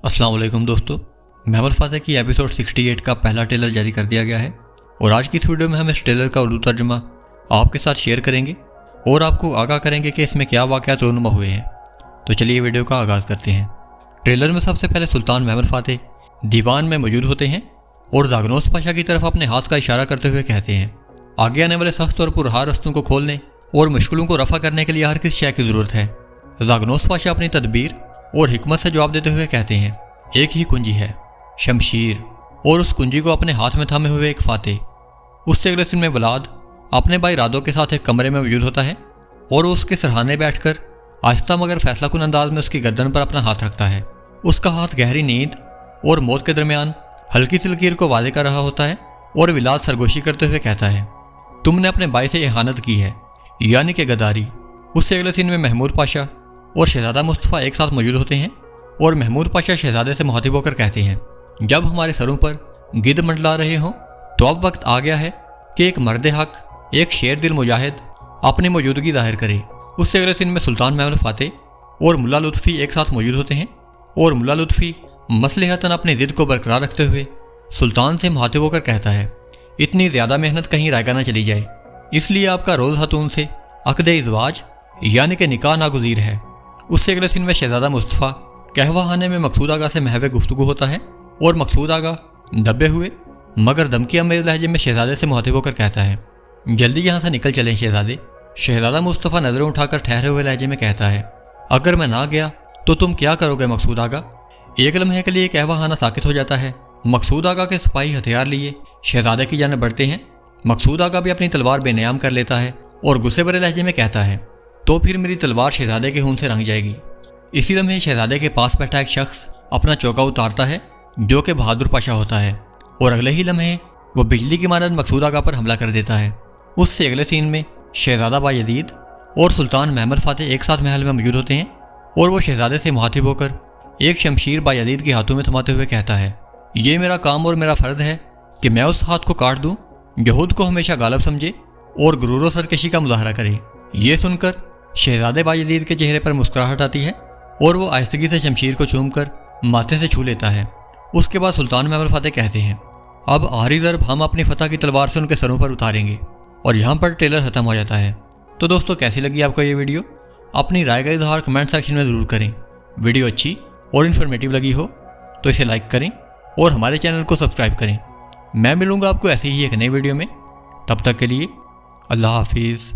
अस्सलाम वालेकुम दोस्तों, महमद फ़ातह की एपिसोड 68 का पहला ट्रेलर जारी कर दिया गया है और आज की इस वीडियो में हम इस ट्रेलर का उर्दू तर्जुमा आपके साथ शेयर करेंगे और आपको आगाह करेंगे कि इसमें क्या वाक़यात रूनुमा हुए हैं। तो चलिए वीडियो का आगाज़ करते हैं। ट्रेलर में सबसे पहले सुल्तान महमद फ़ातह दीवान में मौजूद होते हैं और ज़ागनोस पाशा की तरफ अपने हाथ का इशारा करते हुए कहते हैं, आगे आने वाले सख्त और पुरहार रस्तों को खोलने और मुश्किलों को रफ़ा करने के लिए हर किस शय की ज़रूरत है। ज़ागनोस पाशा अपनी तदबीर और हिकमत से जवाब देते हुए कहते हैं, एक ही कुंजी है, शमशीर, और उस कुंजी को अपने हाथ में थामे हुए एक फातेह। उससे अगले दिन में वलाद अपने भाई रादो के साथ एक कमरे में मौजूद होता है और वो उसके सरहाने बैठकर आहिस्ता मगर फैसलाकुन अंदाज में उसकी गर्दन पर अपना हाथ रखता है। उसका हाथ गहरी नींद और मौत के दरमियान हल्की सी लकीर को वादे कर रहा होता है और विलाद सरगोशी करते हुए कहता है, तुमने अपने भाई से इहानत की है, यानी कि गद्दारी। उससे अगले दिन में महमूद पाशा और शहजादा मुस्तफ़ा एक साथ मौजूद होते हैं और महमूद पाशा शहजादे से मुखातिब होकर कहते हैं, जब हमारे सरों पर गिद्ध मंडला रहे हों तो अब वक्त आ गया है कि एक मर्द हक, एक शेर दिल मुजाहिद अपनी मौजूदगी जाहिर करे। उससे अगले दिन में सुल्तान महमद फ़ातह और मुल्ला लुत्फ़ी एक साथ मौजूद होते हैं और मुल्ला लुत्फ़ी मसलहतन अपनी ज़िद को बरकरार रखते हुए सुल्तान से मुखातिब होकर कहता है, इतनी ज़्यादा मेहनत कहीं रायगा ना चली जाए, इसलिए आपका रोज़ हतून से अक़द इज़वाज यानी कि निकाह नागुज़ीर है। उससे अगले दिन में शहजादा मुस्तफ़ा कहवा खाने में मकसूद आगा से महवे गुफ्तगू होता है और मकसूद आगा दबे हुए मगर धमकी अमेज़ लहजे में शहजादे से मुखातिब होकर कहता है, जल्दी यहाँ से निकल चलें शहजादे। शहजादा मुस्तफ़ा नज़रें उठाकर ठहरे हुए लहजे में कहता है, अगर मैं ना गया तो तुम क्या करोगे मकसूद आगा। एक लम्हे के लिए कहवा खाना साकित हो जाता है। मकसूद आगा के सिपाही हथियार लिए शहजादे की जानिब बढ़ते हैं। मकसूद आगा भी अपनी तलवार बेनयाम कर लेता है और गुस्से भरे लहजे में कहता है, तो फिर मेरी तलवार शहजादे के खून से रंग जाएगी। इसी लम्हे शहजादे के पास बैठा एक शख्स अपना चौका उतारता है जो कि बहादुर पाशा होता है और अगले ही लम्हे वो बिजली की मानद मकसूद आगा पर हमला कर देता है। उससे अगले सीन में शहजादा बायजीद और सुल्तान महमद फ़ातह एक साथ महल में मौजूद होते हैं और वो शहजादे से मुखातिब होकर एक शमशीर बायजीद के हाथों में थमाते हुए कहता है, ये मेरा काम और मेरा फ़र्ज़ है कि मैं उस हाथ को काट दूँ जो खुद को हमेशा गालब समझे और गुरूर व सरकशी का मुजाहरा करे। ये सुनकर शहजादे बायजीद के चेहरे पर मुस्कुराहट आती है और वो आहिस्तगी से शमशीर को चूमकर माथे से छू लेता है। उसके बाद सुल्तान महमद फ़ातह कहते हैं, अब आखिरी ज़रब हम अपनी फ़तह की तलवार से उनके सरों पर उतारेंगे। और यहाँ पर ट्रेलर ख़त्म हो जाता है। तो दोस्तों, कैसी लगी आपको ये वीडियो? अपनी राय का इजहार कमेंट सेक्शन में ज़रूर करें। वीडियो अच्छी और इन्फॉर्मेटिव लगी हो तो इसे लाइक करें और हमारे चैनल को सब्सक्राइब करें। मैं मिलूँगा आपको ऐसे ही एक नई वीडियो में। तब तक के लिए अल्लाह हाफिज़।